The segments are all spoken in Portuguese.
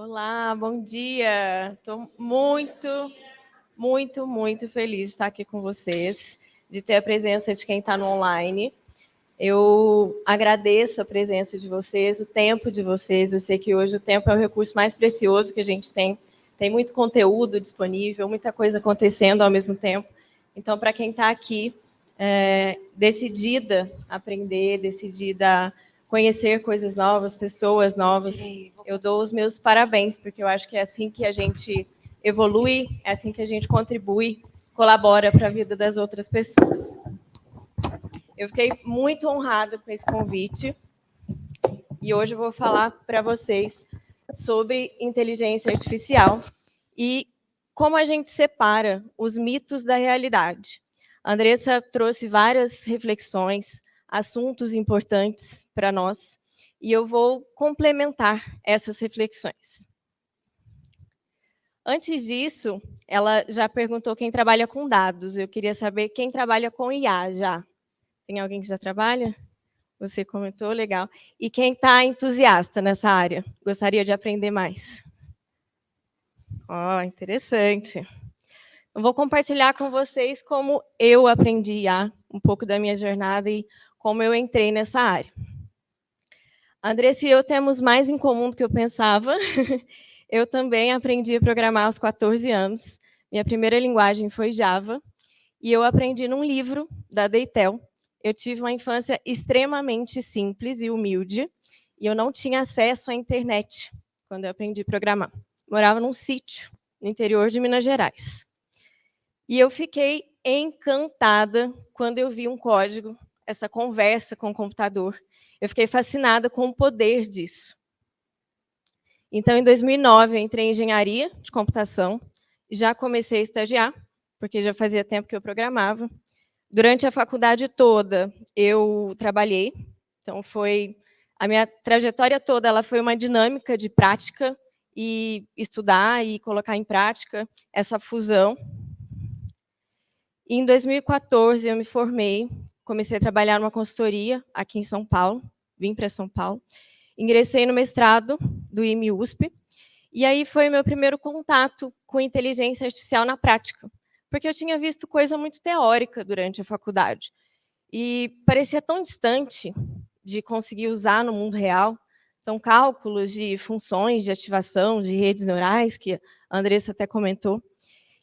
Olá, bom dia. Estou muito feliz de estar aqui com vocês, de ter a presença de quem está no online. Eu agradeço a presença de vocês, o tempo de vocês. Eu sei que hoje o tempo é o recurso mais precioso que a gente tem. Tem muito conteúdo disponível, muita coisa acontecendo ao mesmo tempo. Então, para quem está aqui, decidida a aprender, decidida a conhecer coisas novas, pessoas novas, eu dou os meus parabéns, porque eu acho que é assim que a gente evolui, é assim que a gente contribui, colabora para a vida das outras pessoas. Eu fiquei muito honrada com esse convite e hoje eu vou falar para vocês sobre inteligência artificial e como a gente separa os mitos da realidade. A Andressa trouxe várias reflexões, assuntos importantes para nós, e eu vou complementar essas reflexões. Antes disso, ela já perguntou quem trabalha com dados. Eu queria saber quem trabalha com IA já. Tem alguém que já trabalha? Você comentou, legal. E quem está entusiasta nessa área? Gostaria de aprender mais? Interessante. Eu vou compartilhar com vocês como eu aprendi IA, um pouco da minha jornada e como eu entrei nessa área. A Andressa e eu temos mais em comum do que eu pensava. Eu também aprendi a programar aos 14 anos. Minha primeira linguagem foi Java. E eu aprendi num livro da Deitel. Eu tive uma infância extremamente simples e humilde. E eu não tinha acesso à internet quando eu aprendi a programar. Morava num sítio no interior de Minas Gerais. E eu fiquei encantada quando eu vi um código, essa conversa com o computador. Eu fiquei fascinada com o poder disso. Então, em 2009, eu entrei em engenharia de computação, já comecei a estagiar, porque já fazia tempo que eu programava. Durante a faculdade toda, eu trabalhei, então foi a minha trajetória toda, ela foi uma dinâmica de prática e estudar e colocar em prática essa fusão. E em 2014, eu me formei, comecei a trabalhar numa consultoria aqui em São Paulo, vim para São Paulo, ingressei no mestrado do IME-USP, e aí foi meu primeiro contato com inteligência artificial na prática, porque eu tinha visto coisa muito teórica durante a faculdade, e parecia tão distante de conseguir usar no mundo real. São cálculos de funções de ativação de redes neurais, que a Andressa até comentou.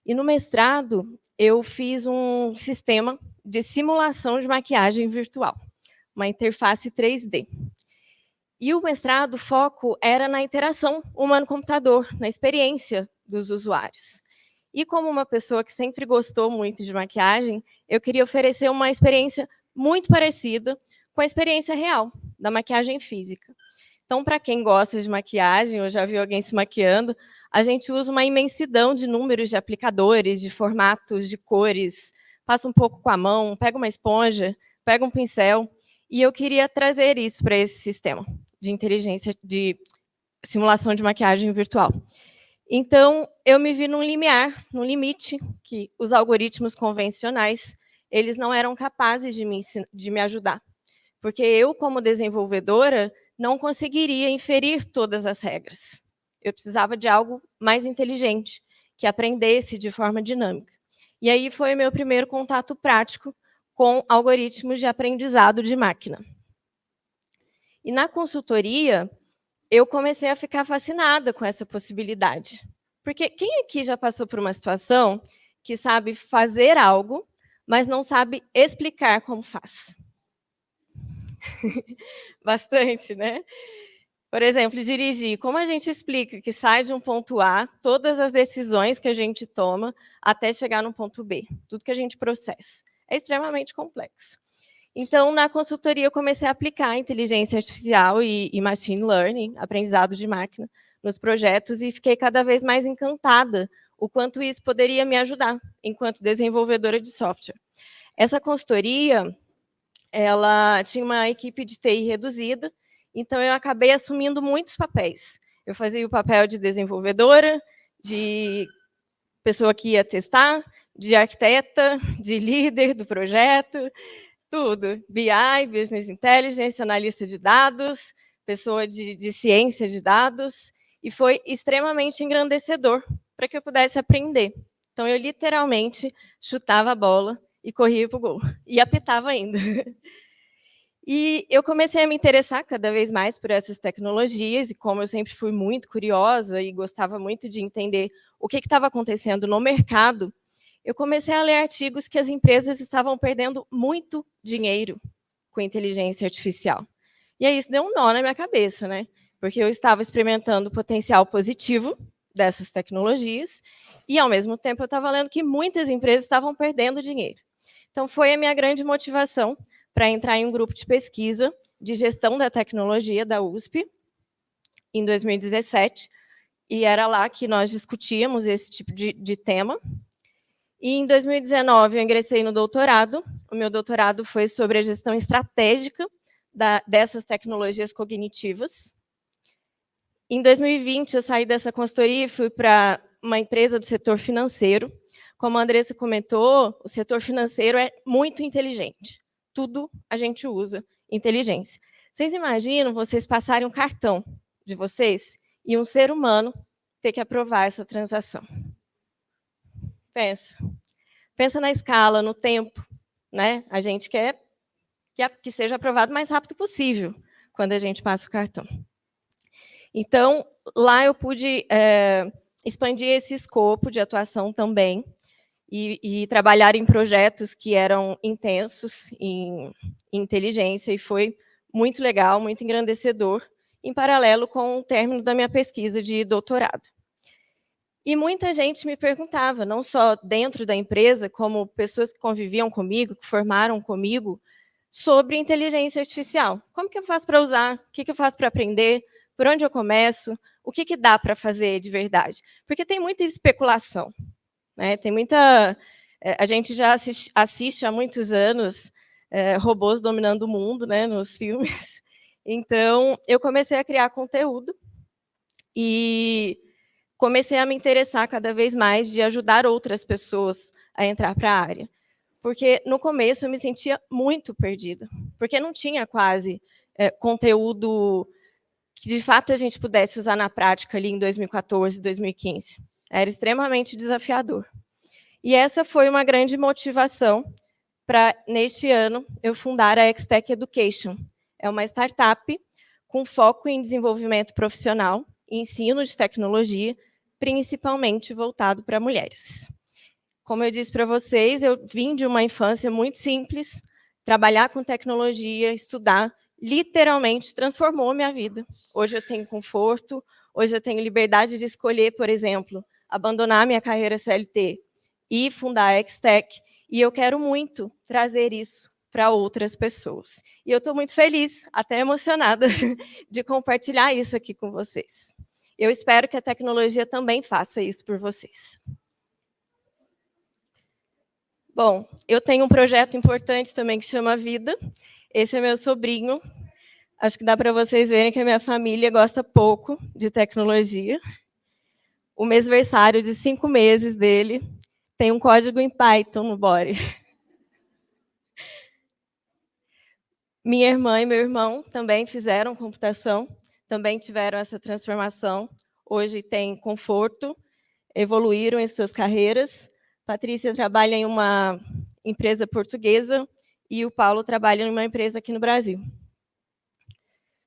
E no mestrado, eu fiz um sistema de simulação de maquiagem virtual, uma interface 3D. E o mestrado, o foco era na interação humano-computador, na experiência dos usuários. E como uma pessoa que sempre gostou muito de maquiagem, eu queria oferecer uma experiência muito parecida com a experiência real, da maquiagem física. Então, para quem gosta de maquiagem, ou já viu alguém se maquiando, a gente usa uma imensidão de números de aplicadores, de formatos, de cores, passa um pouco com a mão, pega uma esponja, pega um pincel, e eu queria trazer isso para esse sistema de inteligência, de simulação de maquiagem virtual. Então, eu me vi num limiar, num limite, que os algoritmos convencionais, eles não eram capazes de me ajudar. Porque eu, como desenvolvedora, não conseguiria inferir todas as regras. Eu precisava de algo mais inteligente, que aprendesse de forma dinâmica. E aí foi o meu primeiro contato prático com algoritmos de aprendizado de máquina. E na consultoria, eu comecei a ficar fascinada com essa possibilidade. Porque quem aqui já passou por uma situação que sabe fazer algo, mas não sabe explicar como faz? Bastante, né? Por exemplo, dirigir. Como a gente explica que sai de um ponto A, todas as decisões que a gente toma até chegar no ponto B, tudo que a gente processa. É extremamente complexo. Então, na consultoria, eu comecei a aplicar inteligência artificial e machine learning, aprendizado de máquina, nos projetos e fiquei cada vez mais encantada o quanto isso poderia me ajudar enquanto desenvolvedora de software. Essa consultoria, ela tinha uma equipe de TI reduzida, então eu acabei assumindo muitos papéis. Eu fazia o papel de desenvolvedora, de pessoa que ia testar, de arquiteta, de líder do projeto, tudo. BI, Business Intelligence, analista de dados, pessoa de ciência de dados, e foi extremamente engrandecedor para que eu pudesse aprender. Então, eu literalmente chutava a bola e corria para o gol, e apitava ainda. E eu comecei a me interessar cada vez mais por essas tecnologias, e como eu sempre fui muito curiosa e gostava muito de entender o que estava acontecendo no mercado, eu comecei a ler artigos que as empresas estavam perdendo muito dinheiro com inteligência artificial. E aí isso deu um nó na minha cabeça, né? Porque eu estava experimentando o potencial positivo dessas tecnologias e, ao mesmo tempo, eu estava lendo que muitas empresas estavam perdendo dinheiro. Então, foi a minha grande motivação para entrar em um grupo de pesquisa de gestão da tecnologia da USP, em 2017, e era lá que nós discutíamos esse tipo de tema. E em 2019 eu ingressei no doutorado. O meu doutorado foi sobre a gestão estratégica dessas tecnologias cognitivas. Em 2020 eu saí dessa consultoria e fui para uma empresa do setor financeiro. Como a Andressa comentou, o setor financeiro é muito inteligente. Tudo a gente usa inteligência. Vocês imaginam vocês passarem um cartão de vocês e um ser humano ter que aprovar essa transação? Pensa na escala, no tempo, né? A gente quer que seja aprovado o mais rápido possível quando a gente passa o cartão. Então, lá eu pude expandir esse escopo de atuação também e trabalhar em projetos que eram intensos em inteligência, e foi muito legal, muito engrandecedor, em paralelo com o término da minha pesquisa de doutorado. E muita gente me perguntava, não só dentro da empresa, como pessoas que conviviam comigo, que formaram comigo, sobre inteligência artificial. Como que eu faço para usar? O que eu faço para aprender? Por onde eu começo? O que dá para fazer de verdade? Porque tem muita especulação, né? Tem muita... A gente já assiste há muitos anos robôs dominando o mundo, né, nos filmes. Então, eu comecei a criar conteúdo e comecei a me interessar cada vez mais de ajudar outras pessoas a entrar para a área. Porque no começo eu me sentia muito perdida, porque não tinha quase conteúdo que de fato a gente pudesse usar na prática ali em 2014, 2015. Era extremamente desafiador. E essa foi uma grande motivação para, neste ano, eu fundar a X-Tech Education. É uma startup com foco em desenvolvimento profissional e ensino de tecnologia, principalmente voltado para mulheres. Como eu disse para vocês, eu vim de uma infância muito simples, trabalhar com tecnologia, estudar, literalmente transformou a minha vida. Hoje eu tenho conforto, hoje eu tenho liberdade de escolher, por exemplo, abandonar minha carreira CLT e fundar a X-Tech, e eu quero muito trazer isso para outras pessoas. E eu estou muito feliz, até emocionada, de compartilhar isso aqui com vocês. Eu espero que a tecnologia também faça isso por vocês. Bom, eu tenho um projeto importante também que chama Vida. Esse é meu sobrinho. Acho que dá para vocês verem que a minha família gosta pouco de tecnologia. O mêsversário de 5 meses dele tem um código em Python no body. Minha irmã e meu irmão também fizeram computação, também tiveram essa transformação. Hoje têm conforto, evoluíram em suas carreiras. Patrícia trabalha em uma empresa portuguesa e o Paulo trabalha em uma empresa aqui no Brasil.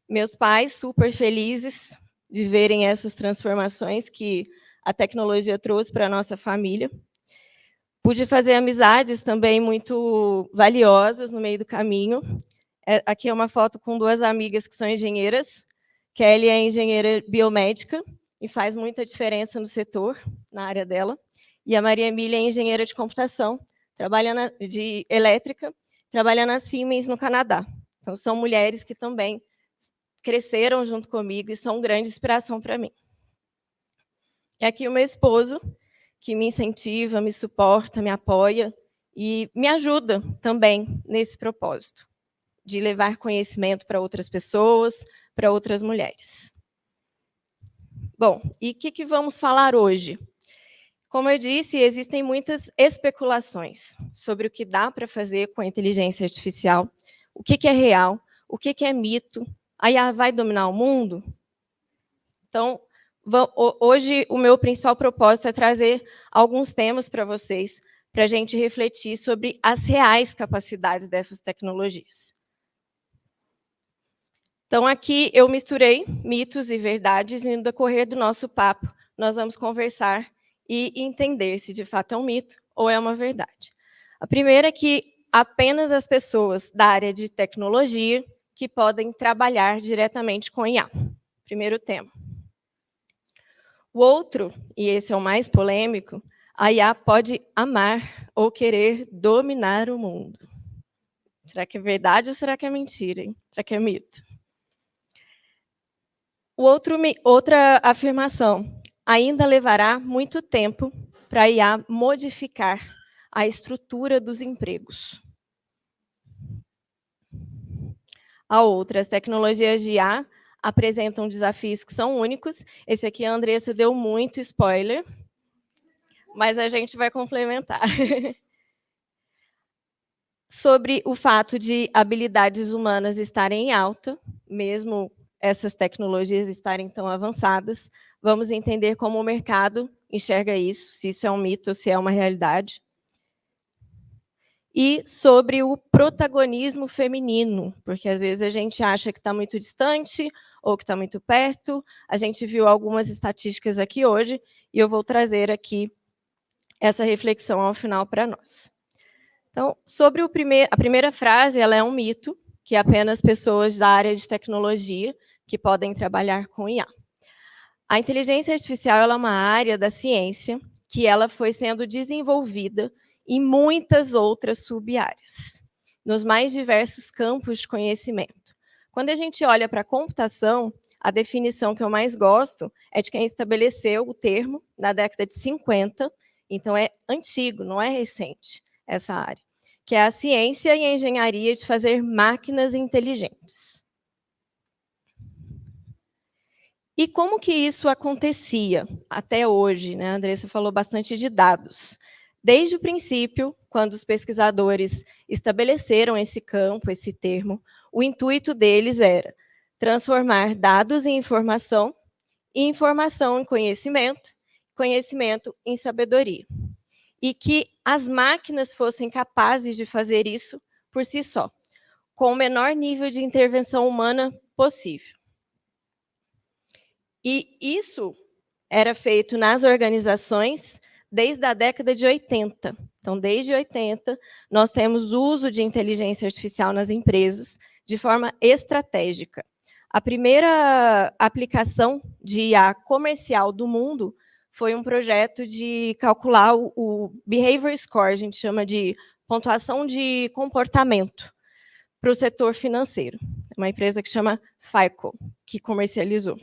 Meus pais super felizes de verem essas transformações que a tecnologia trouxe para a nossa família. Pude fazer amizades também muito valiosas no meio do caminho. Aqui é uma foto com 2 amigas que são engenheiras. Kelly é engenheira biomédica e faz muita diferença no setor, na área dela. E a Maria Emília é engenheira de computação, de elétrica, trabalha na Siemens, no Canadá. Então, são mulheres que também cresceram junto comigo e são grande inspiração para mim. E aqui o meu esposo, que me incentiva, me suporta, me apoia e me ajuda também nesse propósito, de levar conhecimento para outras pessoas, para outras mulheres. Bom, e o que vamos falar hoje? Como eu disse, existem muitas especulações sobre o que dá para fazer com a inteligência artificial, o que é real, o que é mito. A IA vai dominar o mundo? Então, Hoje, o meu principal propósito é trazer alguns temas para vocês, para a gente refletir sobre as reais capacidades dessas tecnologias. Então, aqui eu misturei mitos e verdades, e no decorrer do nosso papo, nós vamos conversar e entender se de fato é um mito ou é uma verdade. A primeira é que apenas as pessoas da área de tecnologia que podem trabalhar diretamente com IA. Primeiro tema. O outro, e esse é o mais polêmico, a IA pode amar ou querer dominar o mundo. Será que é verdade ou será que é mentira, hein? Será que é mito? Outra afirmação, ainda levará muito tempo para a IA modificar a estrutura dos empregos. A outra, as tecnologias de IA apresentam desafios que são únicos. Esse aqui a Andressa deu muito spoiler, mas a gente vai complementar. Sobre o fato de habilidades humanas estarem em alta, mesmo essas tecnologias estarem tão avançadas, vamos entender como o mercado enxerga isso, se isso é um mito ou se é uma realidade. E sobre o protagonismo feminino, porque às vezes a gente acha que está muito distante ou que está muito perto. A gente viu algumas estatísticas aqui hoje e eu vou trazer aqui essa reflexão ao final para nós. Então, sobre a primeira frase, ela é um mito, que apenas pessoas da área de tecnologia que podem trabalhar com IA. A inteligência artificial ela é uma área da ciência que ela foi sendo desenvolvida em muitas outras sub-áreas, nos mais diversos campos de conhecimento. Quando a gente olha para a computação, a definição que eu mais gosto é de quem estabeleceu o termo na década de 50, então é antigo, não é recente essa área, que é a ciência e a engenharia de fazer máquinas inteligentes. E como que isso acontecia até hoje, né? A Andressa falou bastante de dados. Desde o princípio, quando os pesquisadores estabeleceram esse campo, esse termo, o intuito deles era transformar dados em informação, e informação em conhecimento, conhecimento em sabedoria. E que as máquinas fossem capazes de fazer isso por si só, com o menor nível de intervenção humana possível. E isso era feito nas organizações desde a década de 80. Então, desde 80, nós temos uso de inteligência artificial nas empresas de forma estratégica. A primeira aplicação de IA comercial do mundo foi um projeto de calcular o Behavior Score, a gente chama de pontuação de comportamento, para o setor financeiro. É uma empresa que chama FICO, que comercializou.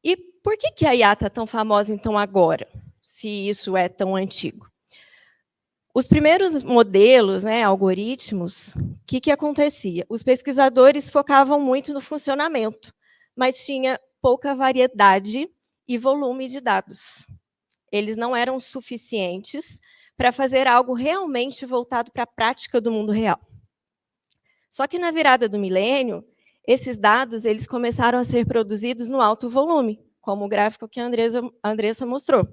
E por que a IA está tão famosa, então, agora, se isso é tão antigo? Os primeiros modelos, né, algoritmos, o que acontecia? Os pesquisadores focavam muito no funcionamento, mas tinha pouca variedade e volume de dados. Eles não eram suficientes para fazer algo realmente voltado para a prática do mundo real. Só que na virada do milênio, esses dados eles começaram a ser produzidos no alto volume, como o gráfico que a Andressa mostrou,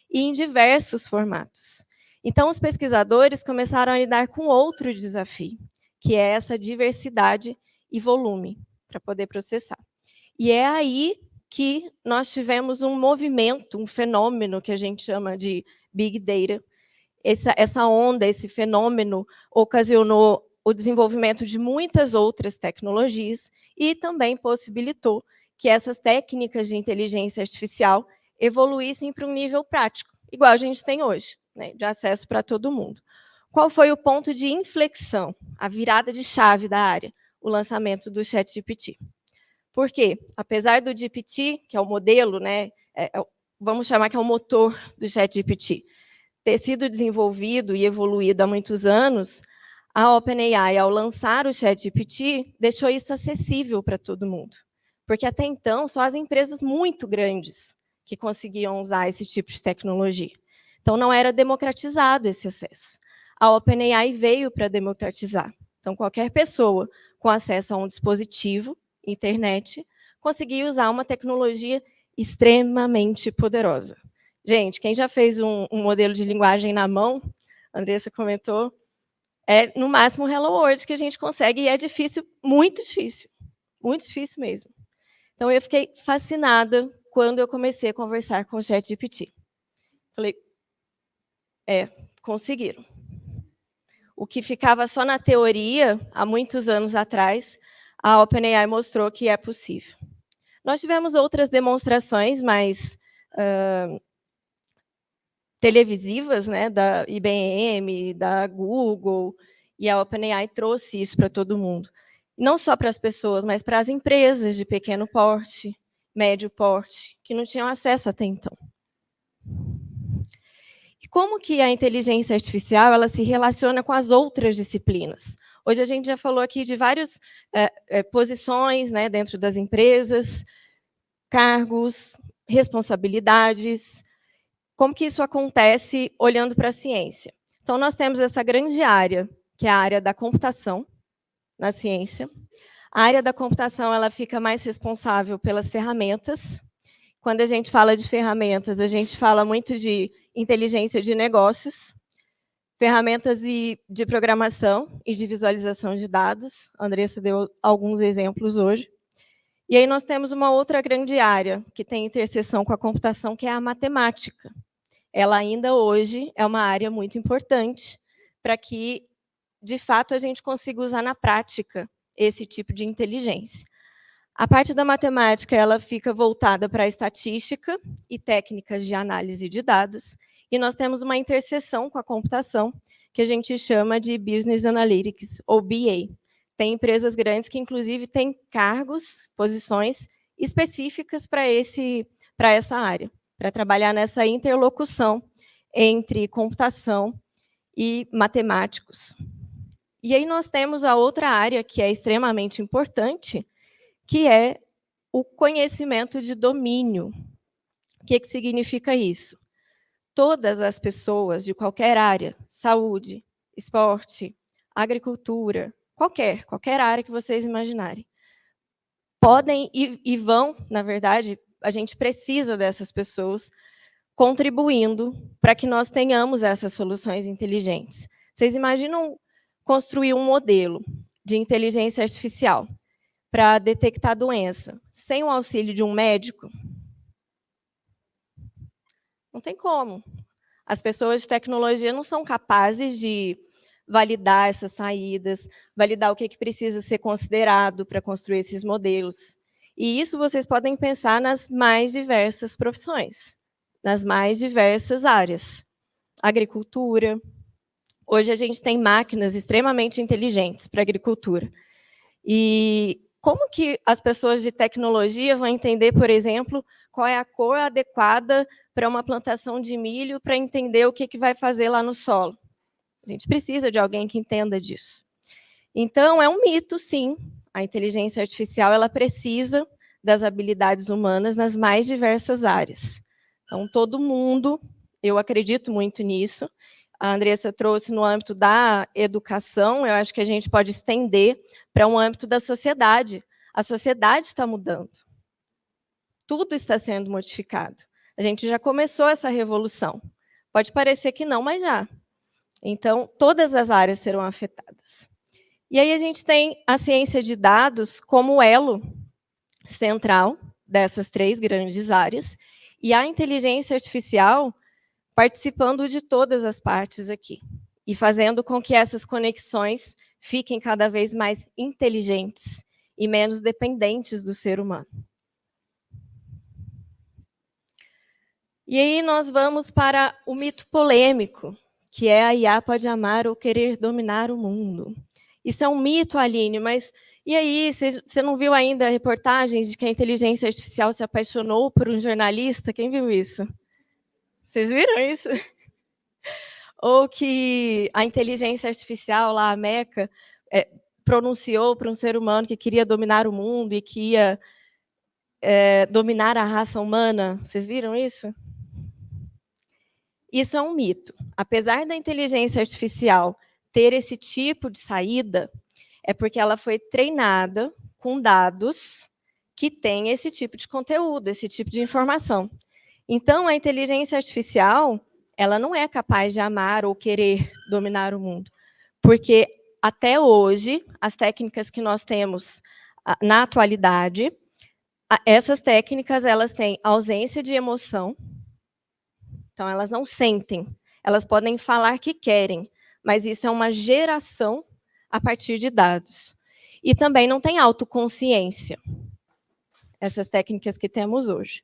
e em diversos formatos. Então, os pesquisadores começaram a lidar com outro desafio, que é essa diversidade e volume para poder processar. E é aí que nós tivemos um movimento, um fenômeno que a gente chama de Big Data. Essa onda, esse fenômeno ocasionou o desenvolvimento de muitas outras tecnologias e também possibilitou que essas técnicas de inteligência artificial evoluíssem para um nível prático, igual a gente tem hoje, né, de acesso para todo mundo. Qual foi o ponto de inflexão, a virada de chave da área? O lançamento do ChatGPT. Por quê? Apesar do GPT, que é o modelo, né, vamos chamar que é o motor do ChatGPT, ter sido desenvolvido e evoluído há muitos anos, a OpenAI, ao lançar o ChatGPT, deixou isso acessível para todo mundo. Porque até então, só as empresas muito grandes que conseguiam usar esse tipo de tecnologia. Então, não era democratizado esse acesso. A OpenAI veio para democratizar. Então, qualquer pessoa com acesso a um dispositivo, internet, conseguia usar uma tecnologia extremamente poderosa. Gente, quem já fez um modelo de linguagem na mão, a Andressa comentou, é no máximo Hello World que a gente consegue, e é difícil, muito difícil mesmo. Então, eu fiquei fascinada quando eu comecei a conversar com o ChatGPT. Falei, conseguiram. O que ficava só na teoria, há muitos anos atrás, a OpenAI mostrou que é possível. Nós tivemos outras demonstrações mais televisivas, né, da IBM, da Google, e a OpenAI trouxe isso para todo mundo. Não só para as pessoas, mas para as empresas de pequeno porte, médio porte, que não tinham acesso até então. E como que a inteligência artificial ela se relaciona com as outras disciplinas? Hoje a gente já falou aqui de várias posições, né, dentro das empresas, cargos, responsabilidades. Como que isso acontece olhando para a ciência? Então, nós temos essa grande área, que é a área da computação na ciência. A área da computação ela fica mais responsável pelas ferramentas. Quando a gente fala de ferramentas, a gente fala muito de inteligência de negócios, ferramentas de programação e de visualização de dados. A Andressa deu alguns exemplos hoje. E aí nós temos uma outra grande área que tem interseção com a computação, que é a matemática. Ela ainda hoje é uma área muito importante para que, de fato, a gente consiga usar na prática esse tipo de inteligência. A parte da matemática ela fica voltada para a estatística e técnicas de análise de dados, e nós temos uma interseção com a computação, que a gente chama de Business Analytics, ou BA. Tem empresas grandes que, inclusive, têm cargos, posições específicas para essa área, para trabalhar nessa interlocução entre computação e matemáticos. E aí nós temos a outra área que é extremamente importante, que é o conhecimento de domínio. O que significa isso? Todas as pessoas de qualquer área, saúde, esporte, agricultura, qualquer área que vocês imaginarem, podem e vão, na verdade, a gente precisa dessas pessoas contribuindo para que nós tenhamos essas soluções inteligentes. Vocês imaginam construir um modelo de inteligência artificial para detectar doença sem o auxílio de um médico? Não tem como. As pessoas de tecnologia não são capazes de validar essas saídas, validar o que precisa ser considerado para construir esses modelos. E isso vocês podem pensar nas mais diversas profissões, nas mais diversas áreas. Agricultura. Hoje a gente tem máquinas extremamente inteligentes para a agricultura. E como que as pessoas de tecnologia vão entender, por exemplo, qual é a cor adequada para uma plantação de milho, para entender o que vai fazer lá no solo? A gente precisa de alguém que entenda disso. Então, é um mito, sim. A inteligência artificial ela precisa das habilidades humanas nas mais diversas áreas. Então, todo mundo, eu acredito muito nisso. A Andressa trouxe no âmbito da educação, eu acho que a gente pode estender para um âmbito da sociedade. A sociedade está mudando. Tudo está sendo modificado. A gente já começou essa revolução. Pode parecer que não, mas já. Então, todas as áreas serão afetadas. E aí a gente tem a ciência de dados como elo central dessas três grandes áreas, e a inteligência artificial participando de todas as partes aqui, e fazendo com que essas conexões fiquem cada vez mais inteligentes e menos dependentes do ser humano. E aí nós vamos para o mito polêmico, que é a IA pode amar ou querer dominar o mundo. Isso é um mito, Aline, mas e aí, você não viu ainda reportagens de que a inteligência artificial se apaixonou por um jornalista? Quem viu isso? Vocês viram isso? Ou que a inteligência artificial, lá, a Meca, pronunciou para um ser humano que queria dominar o mundo e que ia dominar a raça humana. Vocês viram isso? Isso é um mito. Apesar da inteligência artificial ter esse tipo de saída, é porque ela foi treinada com dados que tem esse tipo de conteúdo, esse tipo de informação. Então, a inteligência artificial, ela não é capaz de amar ou querer dominar o mundo, porque até hoje, as técnicas que nós temos na atualidade, essas técnicas, elas têm ausência de emoção, então elas não sentem, elas podem falar que querem, mas isso é uma geração a partir de dados. E também não tem autoconsciência, essas técnicas que temos hoje.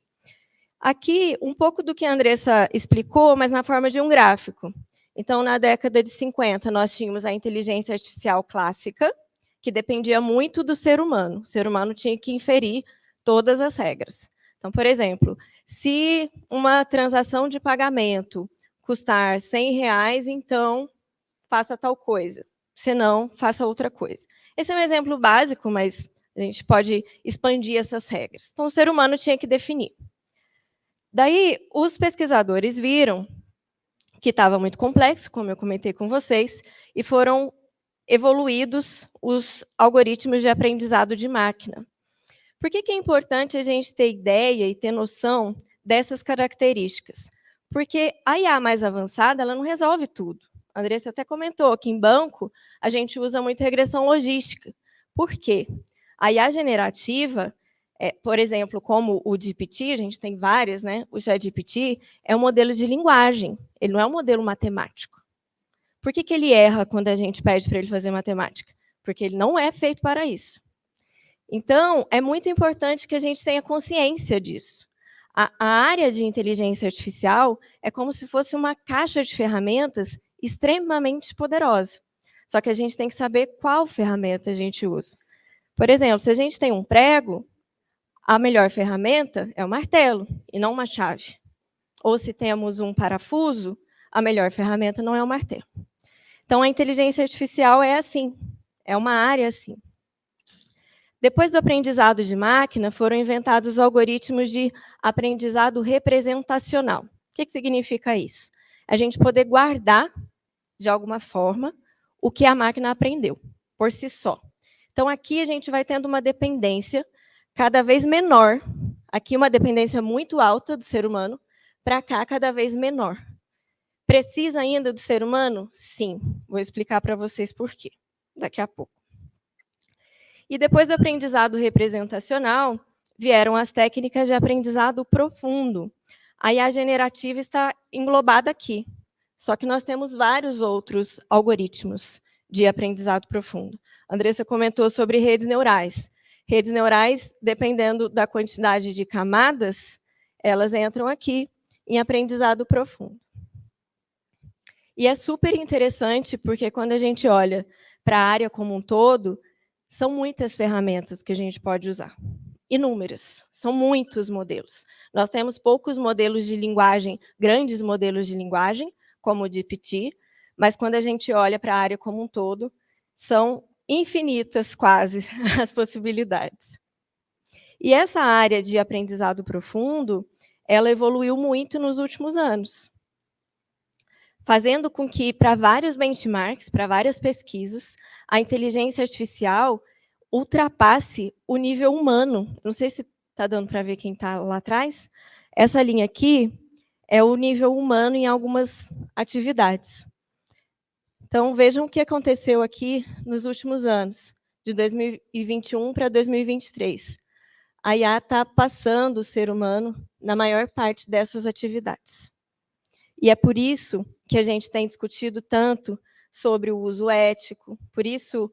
Aqui, um pouco do que a Andressa explicou, mas na forma de um gráfico. Então, na década de 50, nós tínhamos a inteligência artificial clássica, que dependia muito do ser humano. O ser humano tinha que inferir todas as regras. Então, por exemplo, se uma transação de pagamento custar R$100, então faça tal coisa. Se não, faça outra coisa. Esse é um exemplo básico, mas a gente pode expandir essas regras. Então, o ser humano tinha que definir. Daí, os pesquisadores viram que estava muito complexo, como eu comentei com vocês, e foram evoluídos os algoritmos de aprendizado de máquina. Por que é importante a gente ter ideia e ter noção dessas características? Porque a IA mais avançada, ela não resolve tudo. A Andressa até comentou que em banco a gente usa muito regressão logística. Por quê? A IA generativa, por exemplo, como o GPT, a gente tem várias, né? O ChatGPT é um modelo de linguagem, ele não é um modelo matemático. Por que ele erra quando a gente pede para ele fazer matemática? Porque ele não é feito para isso. Então, é muito importante que a gente tenha consciência disso. A área de inteligência artificial é como se fosse uma caixa de ferramentas extremamente poderosa. Só que a gente tem que saber qual ferramenta a gente usa. Por exemplo, se a gente tem um prego, a melhor ferramenta é o martelo, e não uma chave. Ou se temos um parafuso, a melhor ferramenta não é o martelo. Então, a inteligência artificial é assim, é uma área assim. Depois do aprendizado de máquina, foram inventados os algoritmos de aprendizado representacional. O que significa isso? A gente poder guardar, de alguma forma, o que a máquina aprendeu, por si só. Então, aqui a gente vai tendo uma dependência cada vez menor. Aqui uma dependência muito alta do ser humano, para cá cada vez menor. Precisa ainda do ser humano? Sim. Vou explicar para vocês por quê, daqui a pouco. E depois do aprendizado representacional, vieram as técnicas de aprendizado profundo. A IA generativa está englobada aqui, só que nós temos vários outros algoritmos de aprendizado profundo. A Andressa comentou sobre redes neurais. Redes neurais, dependendo da quantidade de camadas, elas entram aqui em aprendizado profundo. E é super interessante, porque quando a gente olha para a área como um todo, são muitas ferramentas que a gente pode usar. Inúmeras, são muitos modelos. Nós temos poucos modelos de linguagem, grandes modelos de linguagem, como o GPT, mas quando a gente olha para a área como um todo, são infinitas quase as possibilidades. E essa área de aprendizado profundo, ela evoluiu muito nos últimos anos, fazendo com que, para vários benchmarks, para várias pesquisas, a inteligência artificial ultrapasse o nível humano. Não sei se está dando para ver quem está lá atrás. Essa linha aqui é o nível humano em algumas atividades. Então, vejam o que aconteceu aqui nos últimos anos, de 2021 para 2023. A IA está passando o ser humano na maior parte dessas atividades. E é por isso que a gente tem discutido tanto sobre o uso ético, por isso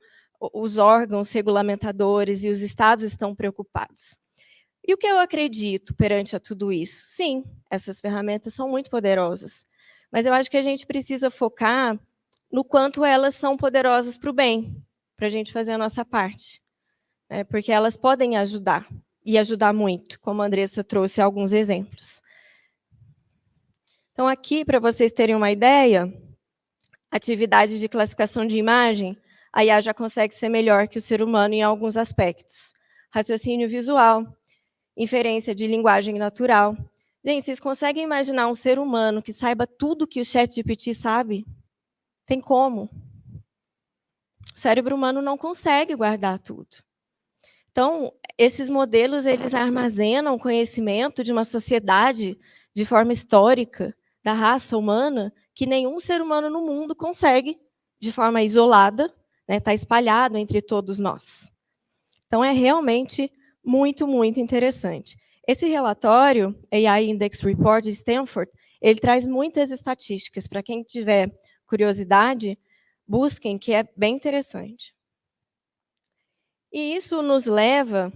os órgãos regulamentadores e os estados estão preocupados. E o que eu acredito perante a tudo isso? Sim, essas ferramentas são muito poderosas, mas eu acho que a gente precisa focar no quanto elas são poderosas para o bem, para a gente fazer a nossa parte, né? Porque elas podem ajudar, e ajudar muito, como a Andressa trouxe alguns exemplos. Então, aqui, para vocês terem uma ideia, atividade de classificação de imagem, a IA já consegue ser melhor que o ser humano em alguns aspectos. Raciocínio visual, inferência de linguagem natural. Gente, vocês conseguem imaginar um ser humano que saiba tudo que o ChatGPT sabe? Tem como. O cérebro humano não consegue guardar tudo. Então, esses modelos, eles armazenam conhecimento de uma sociedade de forma histórica, da raça humana, que nenhum ser humano no mundo consegue, de forma isolada, né, tá espalhado entre todos nós. Então, é realmente muito, muito interessante. Esse relatório, AI Index Report de Stanford, ele traz muitas estatísticas. Para quem tiver curiosidade, busquem, que é bem interessante. E isso nos leva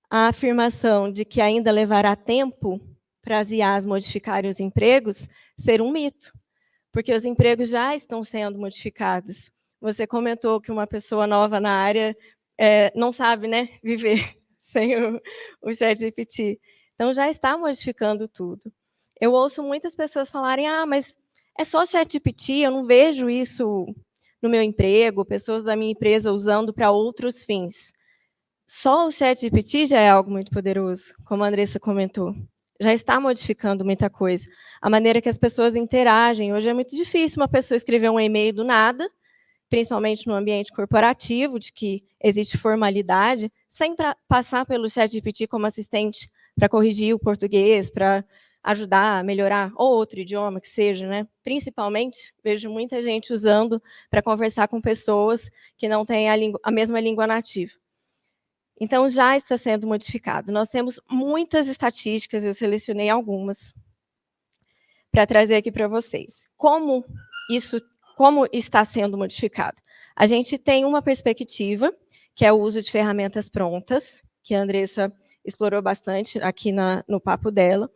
à afirmação de que ainda levará tempo para as IAs modificarem os empregos ser um mito, porque os empregos já estão sendo modificados. Você comentou que uma pessoa nova na área não sabe, né, viver sem o ChatGPT. Então, já está modificando tudo. Eu ouço muitas pessoas falarem, mas é só ChatGPT, eu não vejo isso no meu emprego, pessoas da minha empresa usando para outros fins. Só o ChatGPT já é algo muito poderoso, como a Andressa comentou. Já está modificando muita coisa. A maneira que as pessoas interagem. Hoje é muito difícil uma pessoa escrever um e-mail do nada, principalmente no ambiente corporativo, de que existe formalidade, sem passar pelo ChatGPT como assistente para corrigir o português, para ajudar a melhorar, ou outro idioma que seja, né? Principalmente, vejo muita gente usando para conversar com pessoas que não têm a mesma língua nativa. Então, já está sendo modificado. Nós temos muitas estatísticas, eu selecionei algumas para trazer aqui para vocês. Como está sendo modificado? A gente tem uma perspectiva, que é o uso de ferramentas prontas, que a Andressa explorou bastante aqui no papo dela,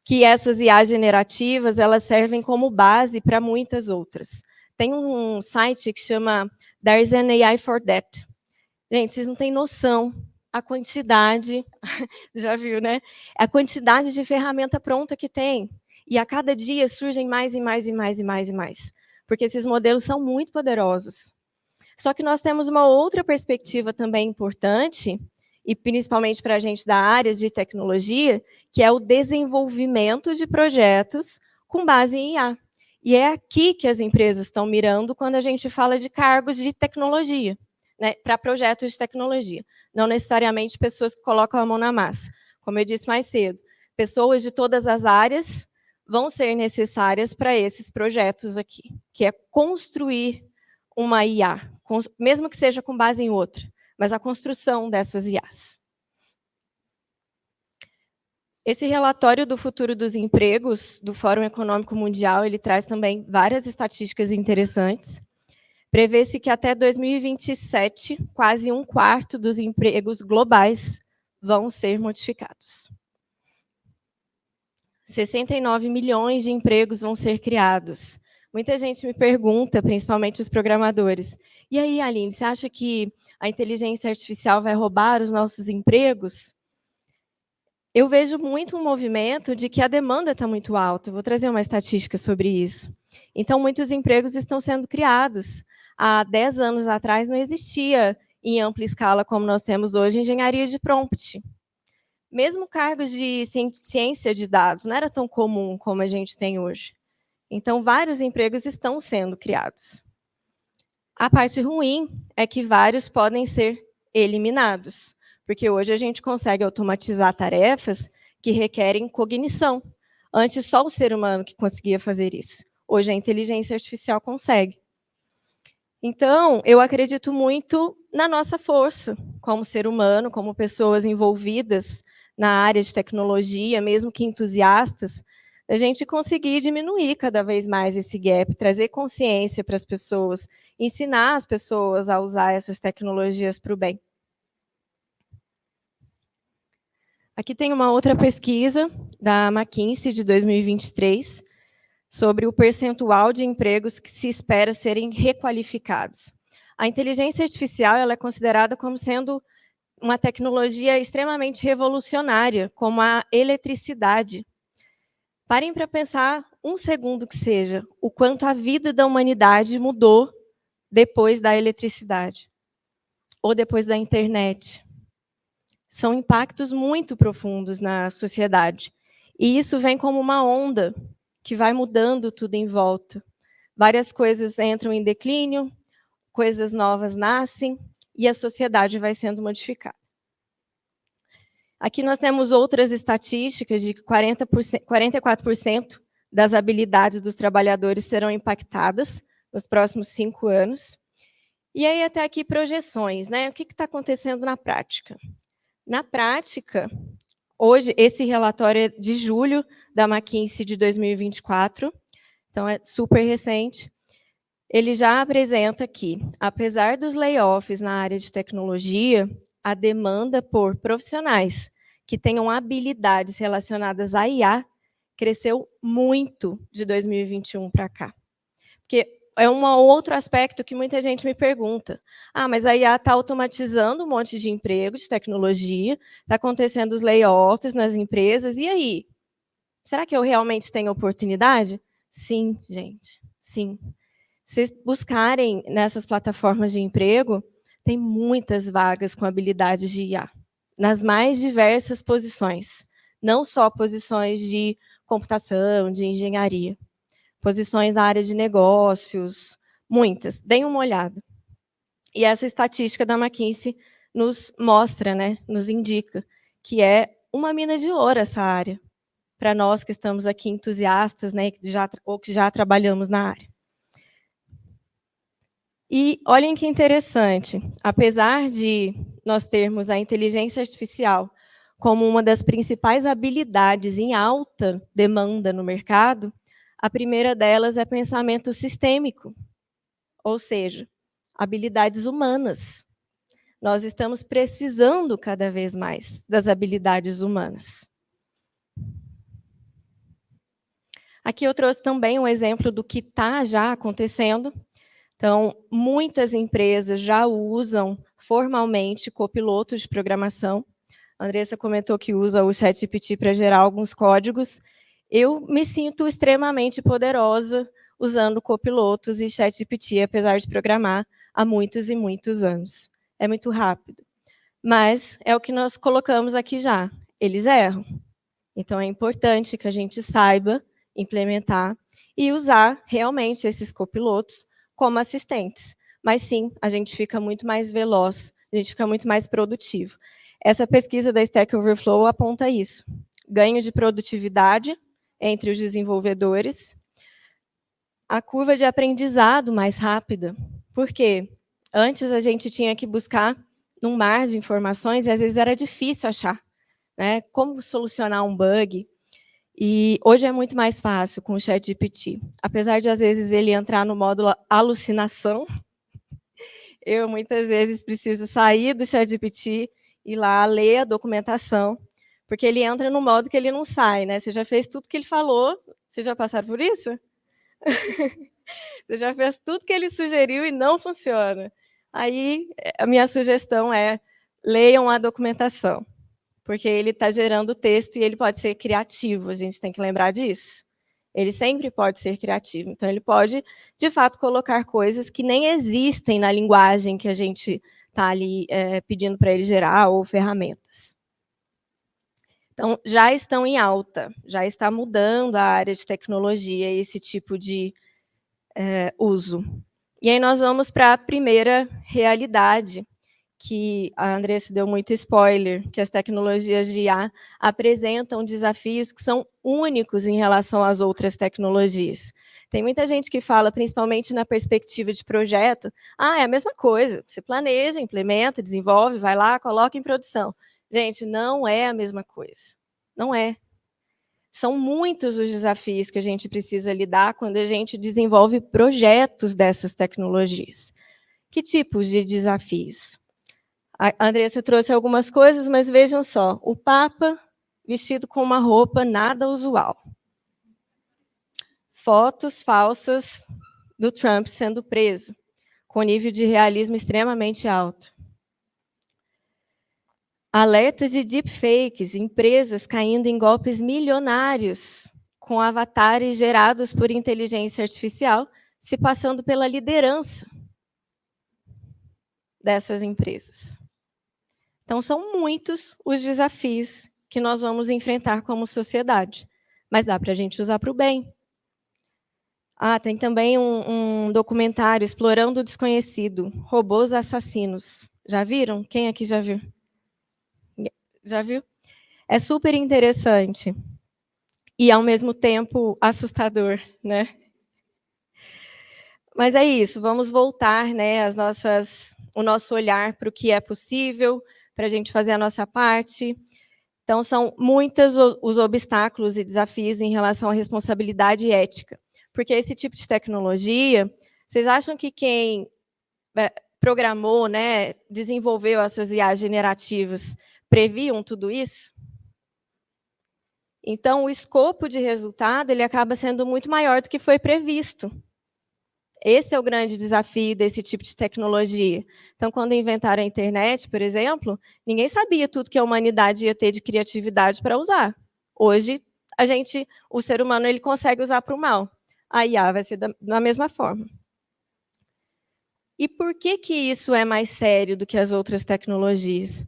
que essas IAs generativas, elas servem como base para muitas outras. Tem um site que chama There's an AI for That. Gente, vocês não têm noção a quantidade, já viu, né? A quantidade de ferramenta pronta que tem. E a cada dia surgem mais e mais e mais e mais e mais. Porque esses modelos são muito poderosos. Só que nós temos uma outra perspectiva também importante, e principalmente para a gente da área de tecnologia, que é o desenvolvimento de projetos com base em IA. E é aqui que as empresas estão mirando quando a gente fala de cargos de tecnologia, né, para projetos de tecnologia. Não necessariamente pessoas que colocam a mão na massa. Como eu disse mais cedo, pessoas de todas as áreas vão ser necessárias para esses projetos aqui, que é construir uma IA, mesmo que seja com base em outra, mas a construção dessas IAs. Esse relatório do futuro dos empregos do Fórum Econômico Mundial, ele traz também várias estatísticas interessantes. Prevê-se que até 2027, quase 1/4 dos empregos globais vão ser modificados. 69 milhões de empregos vão ser criados. Muita gente me pergunta, principalmente os programadores, e aí, Aline, você acha que a inteligência artificial vai roubar os nossos empregos? Eu vejo muito um movimento de que a demanda está muito alta. Vou trazer uma estatística sobre isso. Então, muitos empregos estão sendo criados. Há 10 anos atrás não existia, em ampla escala, como nós temos hoje, engenharia de prompt. Mesmo cargos de ciência de dados não era tão comum como a gente tem hoje. Então, vários empregos estão sendo criados. A parte ruim é que vários podem ser eliminados, porque hoje a gente consegue automatizar tarefas que requerem cognição. Antes, só o ser humano que conseguia fazer isso. Hoje, a inteligência artificial consegue. Então, eu acredito muito na nossa força, como ser humano, como pessoas envolvidas na área de tecnologia, mesmo que entusiastas, a gente conseguir diminuir cada vez mais esse gap, trazer consciência para as pessoas, ensinar as pessoas a usar essas tecnologias para o bem. Aqui tem uma outra pesquisa da McKinsey de 2023, sobre o percentual de empregos que se espera serem requalificados. A inteligência artificial ela é considerada como sendo uma tecnologia extremamente revolucionária, como a eletricidade. Parem para pensar um segundo que seja, o quanto a vida da humanidade mudou depois da eletricidade, ou depois da internet. São impactos muito profundos na sociedade. E isso vem como uma onda que vai mudando tudo em volta. Várias coisas entram em declínio, coisas novas nascem, e a sociedade vai sendo modificada. Aqui nós temos outras estatísticas de que 44% das habilidades dos trabalhadores serão impactadas nos próximos 5 anos. E aí, até aqui, projeções, né? O que está acontecendo na prática? Na prática, hoje, esse relatório é de julho da McKinsey de 2024, então é super recente. Ele já apresenta que, apesar dos layoffs na área de tecnologia, a demanda por profissionais que tenham habilidades relacionadas à IA cresceu muito de 2021 para cá. Porque é um outro aspecto que muita gente me pergunta. Ah, mas a IA está automatizando um monte de emprego de tecnologia, está acontecendo os layoffs nas empresas, e aí? Será que eu realmente tenho oportunidade? Sim, gente, sim. Se buscarem nessas plataformas de emprego, tem muitas vagas com habilidades de IA, nas mais diversas posições, não só posições de computação, de engenharia, posições na área de negócios, muitas. Deem uma olhada. E essa estatística da McKinsey nos mostra, né, nos indica que é uma mina de ouro essa área, para nós que estamos aqui entusiastas, né, ou que já trabalhamos na área. E olhem que interessante, apesar de nós termos a inteligência artificial como uma das principais habilidades em alta demanda no mercado, a primeira delas é pensamento sistêmico, ou seja, habilidades humanas. Nós estamos precisando cada vez mais das habilidades humanas. Aqui eu trouxe também um exemplo do que está já acontecendo. Então, muitas empresas já usam formalmente copilotos de programação. A Andressa comentou que usa o ChatGPT para gerar alguns códigos. Eu me sinto extremamente poderosa usando copilotos e ChatGPT, apesar de programar há muitos e muitos anos. É muito rápido. Mas é o que nós colocamos aqui já. Eles erram. Então, é importante que a gente saiba implementar e usar realmente esses copilotos como assistentes. Mas sim, a gente fica muito mais veloz, a gente fica muito mais produtivo. Essa pesquisa da Stack Overflow aponta isso. Ganho de produtividade entre os desenvolvedores, a curva de aprendizado mais rápida. Por quê? Antes a gente tinha que buscar num mar de informações e às vezes era difícil achar, né? Como solucionar um bug. E hoje é muito mais fácil com o ChatGPT. Apesar de, às vezes, ele entrar no módulo alucinação, eu, muitas vezes, preciso sair do ChatGPT, ir lá, ler a documentação, porque ele entra no modo que ele não sai, né? Você já fez tudo que ele falou, vocês já passaram por isso? Você já fez tudo que ele sugeriu e não funciona. Aí, a minha sugestão é, leiam a documentação, porque ele está gerando texto e ele pode ser criativo, a gente tem que lembrar disso. Ele sempre pode ser criativo, então ele pode, de fato, colocar coisas que nem existem na linguagem que a gente está ali pedindo para ele gerar, ou ferramentas. Então, já estão em alta, já está mudando a área de tecnologia, esse tipo de uso. E aí nós vamos para a primeira realidade, que a Andressa deu muito spoiler, que as tecnologias de IA apresentam desafios que são únicos em relação às outras tecnologias. Tem muita gente que fala, principalmente na perspectiva de projeto, é a mesma coisa, você planeja, implementa, desenvolve, vai lá, coloca em produção. Gente, não é a mesma coisa, não é. São muitos os desafios que a gente precisa lidar quando a gente desenvolve projetos dessas tecnologias. Que tipos de desafios? A Andressa trouxe algumas coisas, mas vejam só, o Papa vestido com uma roupa nada usual. Fotos falsas do Trump sendo preso, com nível de realismo extremamente alto. Alertas de deepfakes, empresas caindo em golpes milionários, com avatares gerados por inteligência artificial, se passando pela liderança dessas empresas. Então, são muitos os desafios que nós vamos enfrentar como sociedade, mas dá para a gente usar para o bem. Tem também um documentário, Explorando o Desconhecido, Robôs Assassinos. Já viram? Quem aqui já viu? Já viu? É super interessante e, ao mesmo tempo, assustador, né. Mas é isso, vamos voltar, né, o nosso olhar para o que é possível, para a gente fazer a nossa parte. Então são muitos os obstáculos e desafios em relação à responsabilidade ética, porque esse tipo de tecnologia, vocês acham que quem, programou, né, desenvolveu essas IAs generativas, previam tudo isso? Então o escopo de resultado, ele acaba sendo muito maior do que foi previsto. Esse é o grande desafio desse tipo de tecnologia. Então, quando inventaram a internet, por exemplo, ninguém sabia tudo que a humanidade ia ter de criatividade para usar. Hoje, o ser humano, ele consegue usar para o mal. A IA vai ser da mesma forma. E por que isso é mais sério do que as outras tecnologias?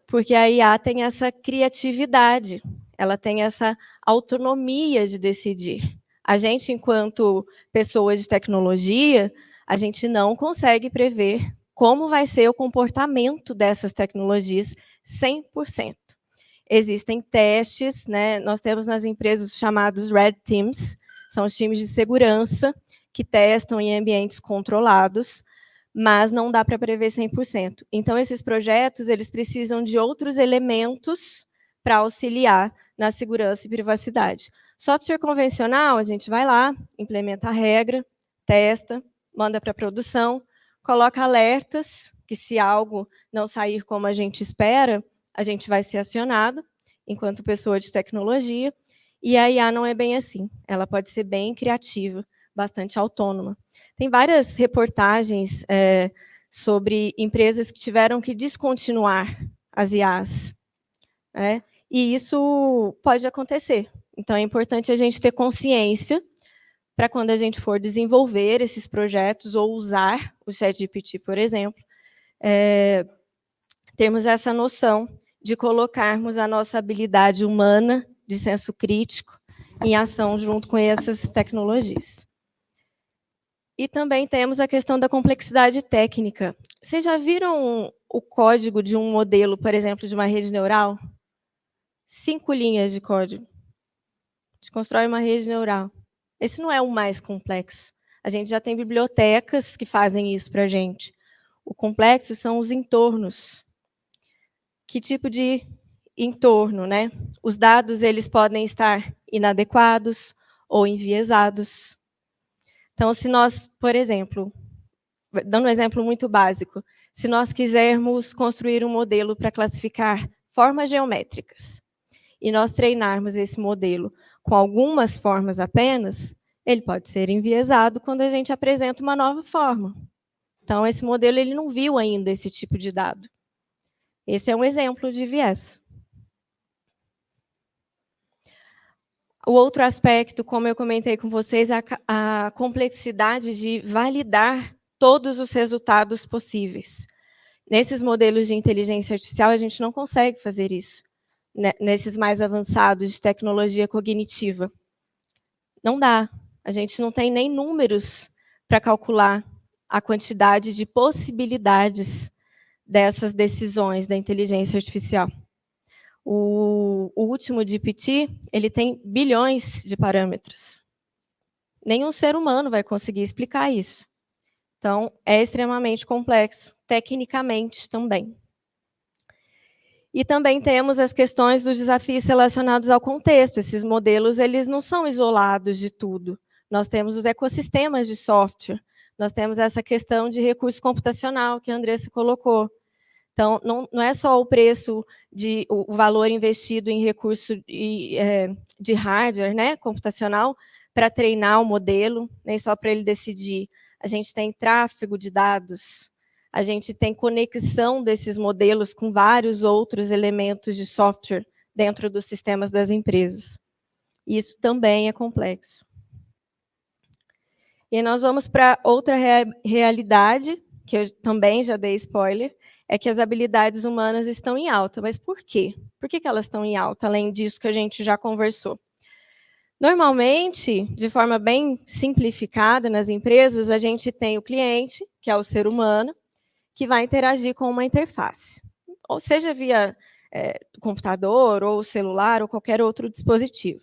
Porque a IA tem essa criatividade, ela tem essa autonomia de decidir. A gente, enquanto pessoas de tecnologia, a gente não consegue prever como vai ser o comportamento dessas tecnologias 100%. Existem testes, né, nós temos nas empresas os chamados Red Teams, são os times de segurança que testam em ambientes controlados, mas não dá para prever 100%. Então, esses projetos, eles precisam de outros elementos para auxiliar na segurança e privacidade. Software convencional, a gente vai lá, implementa a regra, testa, manda para a produção, coloca alertas, que se algo não sair como a gente espera, a gente vai ser acionado, enquanto pessoa de tecnologia, e a IA não é bem assim. Ela pode ser bem criativa, bastante autônoma. Tem várias reportagens sobre empresas que tiveram que descontinuar as IAs, né? E isso pode acontecer. Então, é importante a gente ter consciência para quando a gente for desenvolver esses projetos ou usar o ChatGPT, por exemplo, termos essa noção de colocarmos a nossa habilidade humana de senso crítico em ação junto com essas tecnologias. E também temos a questão da complexidade técnica. Vocês já viram o código de um modelo, por exemplo, de uma rede neural? 5 linhas de código. A gente constrói uma rede neural. Esse não é o mais complexo. A gente já tem bibliotecas que fazem isso para a gente. O complexo são os entornos. Que tipo de entorno, né? Os dados, eles podem estar inadequados ou enviesados. Então, se nós, por exemplo, dando um exemplo muito básico, se nós quisermos construir um modelo para classificar formas geométricas, e nós treinarmos esse modelo com algumas formas apenas, ele pode ser enviesado quando a gente apresenta uma nova forma. Então, esse modelo ele não viu ainda esse tipo de dado. Esse é um exemplo de viés. O outro aspecto, como eu comentei com vocês, é a complexidade de validar todos os resultados possíveis. Nesses modelos de inteligência artificial, a gente não consegue fazer isso, né, nesses mais avançados de tecnologia cognitiva. Não dá. A gente não tem nem números para calcular a quantidade de possibilidades dessas decisões da inteligência artificial. O último GPT, ele tem bilhões de parâmetros. Nenhum ser humano vai conseguir explicar isso. Então, é extremamente complexo, tecnicamente também. E também temos as questões dos desafios relacionados ao contexto. Esses modelos, eles não são isolados de tudo. Nós temos os ecossistemas de software, nós temos essa questão de recurso computacional que a Andressa colocou. Então, não é só o preço, o valor investido em recurso de hardware, né, computacional, para treinar o modelo, nem só para ele decidir. A gente tem tráfego de dados, a gente tem conexão desses modelos com vários outros elementos de software dentro dos sistemas das empresas. Isso também é complexo. E aí nós vamos para outra realidade, que eu também já dei spoiler, é que as habilidades humanas estão em alta. Mas por quê? Por que elas estão em alta, além disso que a gente já conversou? Normalmente, de forma bem simplificada nas empresas, a gente tem o cliente, que é o ser humano, que vai interagir com uma interface. Ou seja, via computador, ou celular, ou qualquer outro dispositivo.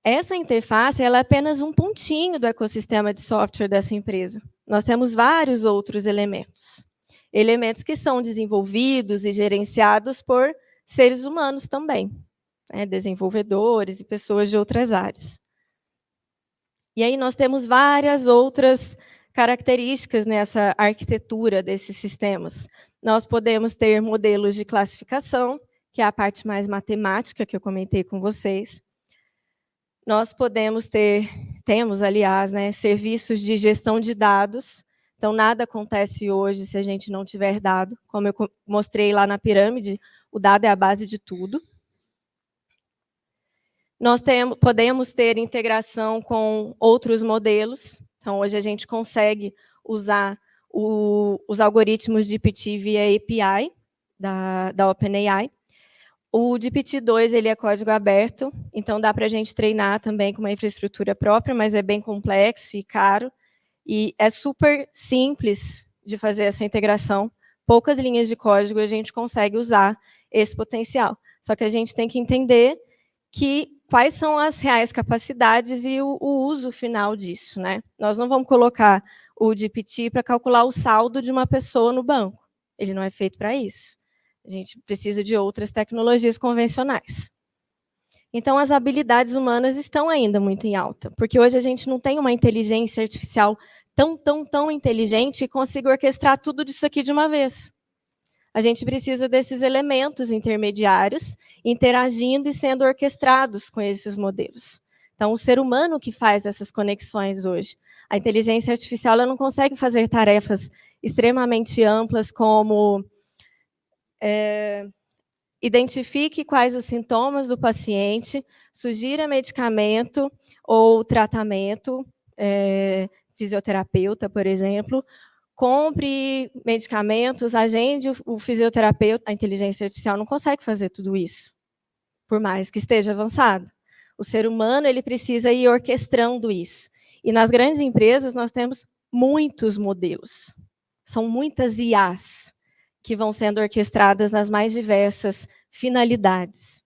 Essa interface ela é apenas um pontinho do ecossistema de software dessa empresa. Nós temos vários outros elementos. Elementos que são desenvolvidos e gerenciados por seres humanos também, desenvolvedores e pessoas de outras áreas. E aí nós temos várias outras características nessa arquitetura desses sistemas. Nós podemos ter modelos de classificação, que é a parte mais matemática que eu comentei com vocês. Nós temos, aliás, serviços de gestão de dados. Então, nada acontece hoje se a gente não tiver dado. Como eu mostrei lá na pirâmide, o dado é a base de tudo. Nós podemos ter integração com outros modelos. Então, hoje a gente consegue usar os algoritmos de GPT via API da OpenAI. O GPT-2 ele é código aberto, então dá para a gente treinar também com uma infraestrutura própria, mas é bem complexo e caro. E é super simples de fazer essa integração. Poucas linhas de código a gente consegue usar esse potencial. Só que a gente tem que entender quais são as reais capacidades e o uso final disso. Nós não vamos colocar o GPT para calcular o saldo de uma pessoa no banco. Ele não é feito para isso. A gente precisa de outras tecnologias convencionais. Então, as habilidades humanas estão ainda muito em alta, porque hoje a gente não tem uma inteligência artificial tão inteligente que consiga orquestrar tudo disso aqui de uma vez. A gente precisa desses elementos intermediários interagindo e sendo orquestrados com esses modelos. Então, o ser humano que faz essas conexões hoje. A inteligência artificial ela não consegue fazer tarefas extremamente amplas como identifique quais os sintomas do paciente, sugira medicamento ou tratamento, fisioterapeuta, por exemplo, compre medicamentos, agende o fisioterapeuta. A inteligência artificial não consegue fazer tudo isso, por mais que esteja avançado. O ser humano ele precisa ir orquestrando isso. E nas grandes empresas nós temos muitos modelos. São muitas IAs que vão sendo orquestradas nas mais diversas finalidades.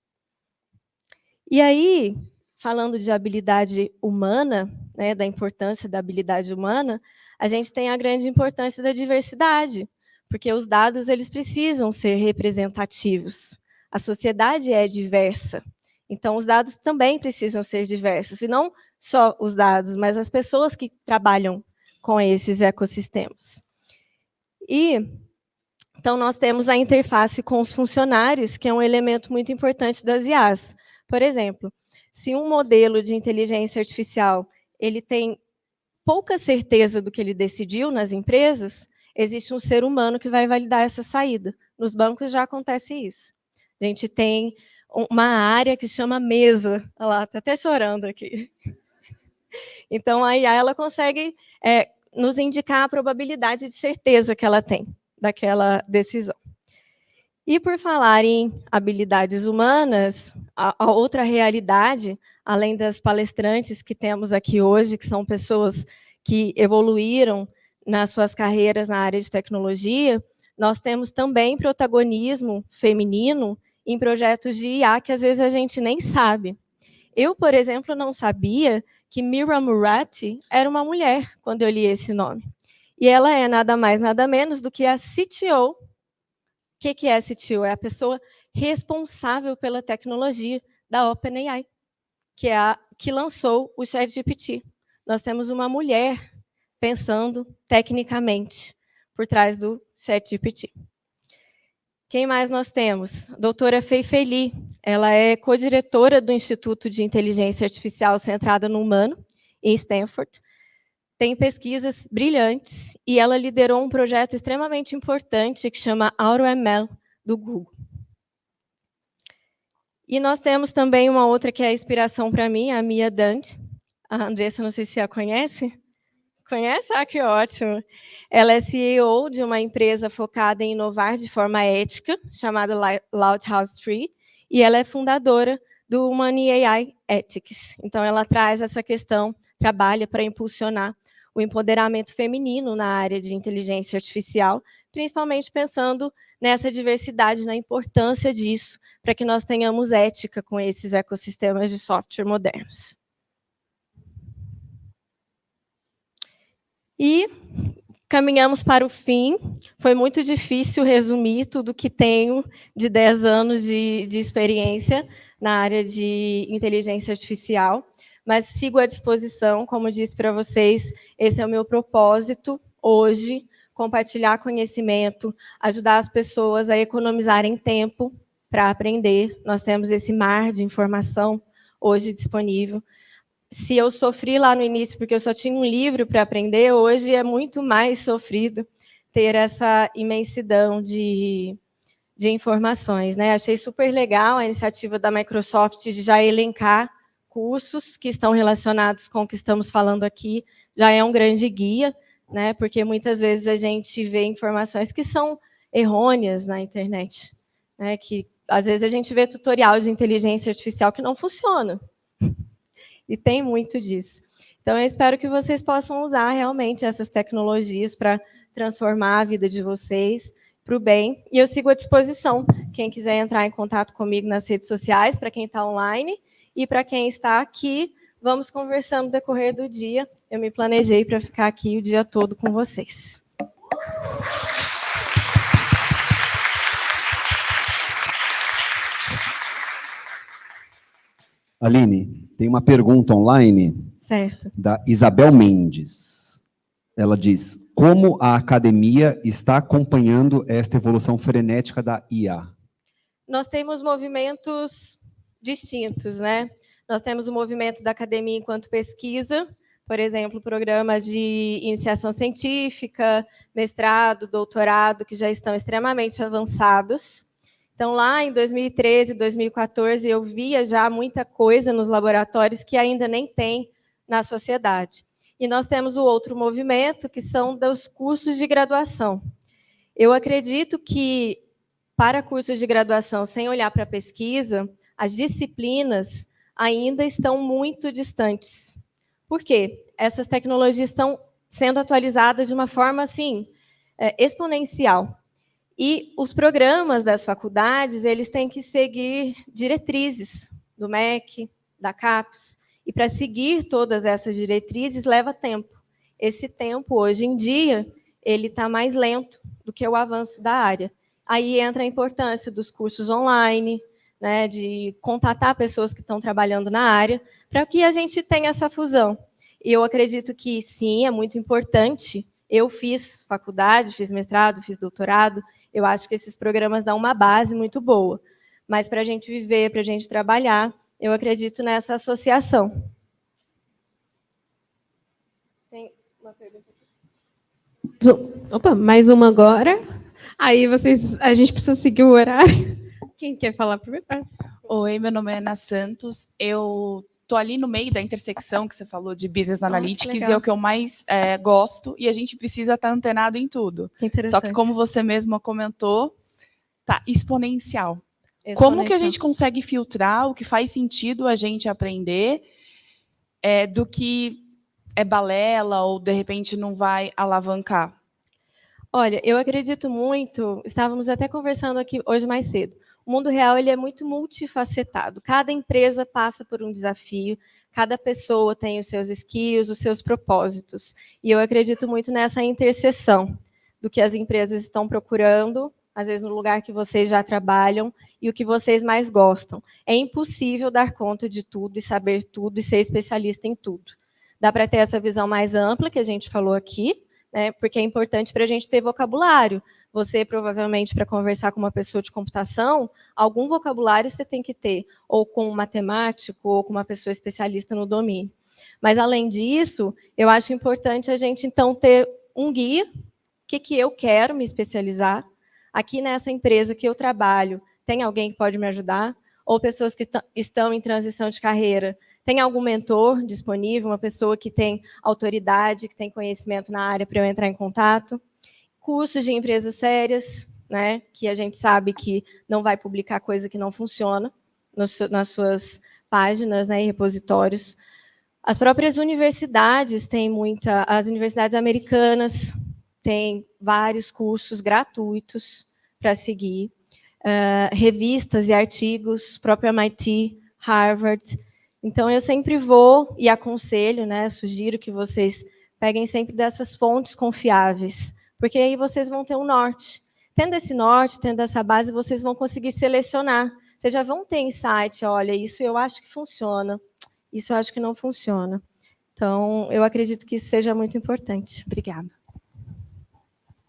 E aí, falando de habilidade humana, da importância da habilidade humana, a gente tem a grande importância da diversidade, porque os dados eles precisam ser representativos. A sociedade é diversa, então os dados também precisam ser diversos, e não só os dados, mas as pessoas que trabalham com esses ecossistemas. Então, nós temos a interface com os funcionários, que é um elemento muito importante das IAs. Por exemplo, se um modelo de inteligência artificial ele tem pouca certeza do que ele decidiu nas empresas, existe um ser humano que vai validar essa saída. Nos bancos já acontece isso. A gente tem uma área que chama mesa. Olha lá, está até chorando aqui. Então, a IA ela consegue nos indicar a probabilidade de certeza que ela tem daquela decisão. E por falar em habilidades humanas, a outra realidade, além das palestrantes que temos aqui hoje, que são pessoas que evoluíram nas suas carreiras na área de tecnologia, nós temos também protagonismo feminino em projetos de IA que às vezes a gente nem sabe. Eu, por exemplo, não sabia que Mira Murati era uma mulher quando eu li esse nome. E ela é nada mais, nada menos do que a CTO. O que é a CTO? É a pessoa responsável pela tecnologia da OpenAI, que é a que lançou o ChatGPT. Nós temos uma mulher pensando tecnicamente por trás do ChatGPT. Quem mais nós temos? A doutora Fei Fei Li. Ela é co-diretora do Instituto de Inteligência Artificial Centrada no Humano, em Stanford. Tem pesquisas brilhantes e ela liderou um projeto extremamente importante que chama AutoML, do Google. E nós temos também uma outra que é a inspiração para mim, a Mia Dante. A Andressa, não sei se a conhece. Conhece? Ah, que ótimo. Ela é CEO de uma empresa focada em inovar de forma ética, chamada Lighthouse Tree, e ela é fundadora do Money AI Ethics. Então, ela traz essa questão, trabalha para impulsionar o empoderamento feminino na área de inteligência artificial, principalmente pensando nessa diversidade, na importância disso, para que nós tenhamos ética com esses ecossistemas de software modernos. E caminhamos para o fim. Foi muito difícil resumir tudo que tenho de 10 anos de experiência na área de inteligência artificial, mas sigo à disposição, como disse para vocês, esse é o meu propósito hoje, compartilhar conhecimento, ajudar as pessoas a economizarem tempo para aprender. Nós temos esse mar de informação hoje disponível. Se eu sofri lá no início porque eu só tinha um livro para aprender, hoje é muito mais sofrido ter essa imensidão de informações, né? Achei super legal a iniciativa da Microsoft de já elencar cursos que estão relacionados com o que estamos falando aqui, já é um grande guia, né? Porque muitas vezes a gente vê informações que são errôneas na internet, né? Que às vezes a gente vê tutorial de inteligência artificial que não funciona. E tem muito disso. Então, eu espero que vocês possam usar realmente essas tecnologias para transformar a vida de vocês para o bem. E eu sigo à disposição. Quem quiser entrar em contato comigo nas redes sociais, para quem está online, e para quem está aqui, vamos conversando no decorrer do dia. Eu me planejei para ficar aqui o dia todo com vocês. Aline, tem uma pergunta online da Isabel Mendes. Ela diz, como a academia está acompanhando esta evolução frenética da IA? Nós temos movimentos distintos, né? Nós temos o movimento da academia enquanto pesquisa, por exemplo, programas de iniciação científica, mestrado, doutorado, que já estão extremamente avançados. Então, lá em 2013, 2014, eu via já muita coisa nos laboratórios que ainda nem tem na sociedade. E nós temos o outro movimento, que são dos cursos de graduação. Eu acredito que, para cursos de graduação, sem olhar para a pesquisa, as disciplinas ainda estão muito distantes. Por quê? Essas tecnologias estão sendo atualizadas de uma forma, assim, exponencial. E os programas das faculdades, eles têm que seguir diretrizes do MEC, da CAPES, e para seguir todas essas diretrizes leva tempo. Esse tempo, hoje em dia, ele está mais lento do que o avanço da área. Aí entra a importância dos cursos online, né, de contatar pessoas que estão trabalhando na área, para que a gente tenha essa fusão. E eu acredito que, sim, é muito importante. Eu fiz faculdade, fiz mestrado, fiz doutorado. Eu acho que esses programas dão uma base muito boa. Mas para a gente viver, para a gente trabalhar, eu acredito nessa associação. Tem uma pergunta aqui? Opa, mais uma agora. Aí a gente precisa seguir o horário. Quem quer falar primeiro? Oi, meu nome é Ana Santos. Eu estou ali no meio da intersecção que você falou de Business Analytics, e é o que eu mais gosto, e a gente precisa estar antenado em tudo. Só que, como você mesma comentou, tá exponencial. Como que a gente consegue filtrar o que faz sentido a gente aprender do que é balela ou, de repente, não vai alavancar? Olha, eu acredito muito, estávamos até conversando aqui hoje mais cedo, o mundo real ele é muito multifacetado. Cada empresa passa por um desafio, cada pessoa tem os seus skills, os seus propósitos. E eu acredito muito nessa interseção do que as empresas estão procurando, às vezes no lugar que vocês já trabalham, e o que vocês mais gostam. É impossível dar conta de tudo e saber tudo e ser especialista em tudo. Dá para ter essa visão mais ampla que a gente falou aqui, né, porque é importante para a gente ter vocabulário. Você, provavelmente, para conversar com uma pessoa de computação, algum vocabulário você tem que ter, ou com um matemático, ou com uma pessoa especialista no domínio. Mas, além disso, eu acho importante a gente, então, ter um guia, o que eu quero me especializar. Aqui nessa empresa que eu trabalho, tem alguém que pode me ajudar? Ou pessoas que estão em transição de carreira, tem algum mentor disponível, uma pessoa que tem autoridade, que tem conhecimento na área para eu entrar em contato? Cursos de empresas sérias, né, que a gente sabe que não vai publicar coisa que não funciona nas suas páginas, né, e repositórios. As próprias universidades têm as universidades americanas têm vários cursos gratuitos para seguir, revistas e artigos, próprio MIT, Harvard. Então, eu sempre vou e aconselho, né, sugiro que vocês peguem sempre dessas fontes confiáveis, porque aí vocês vão ter um norte. Tendo esse norte, tendo essa base, vocês vão conseguir selecionar. Vocês já vão ter insight, olha, isso eu acho que funciona, isso eu acho que não funciona. Então, eu acredito que isso seja muito importante. Obrigada.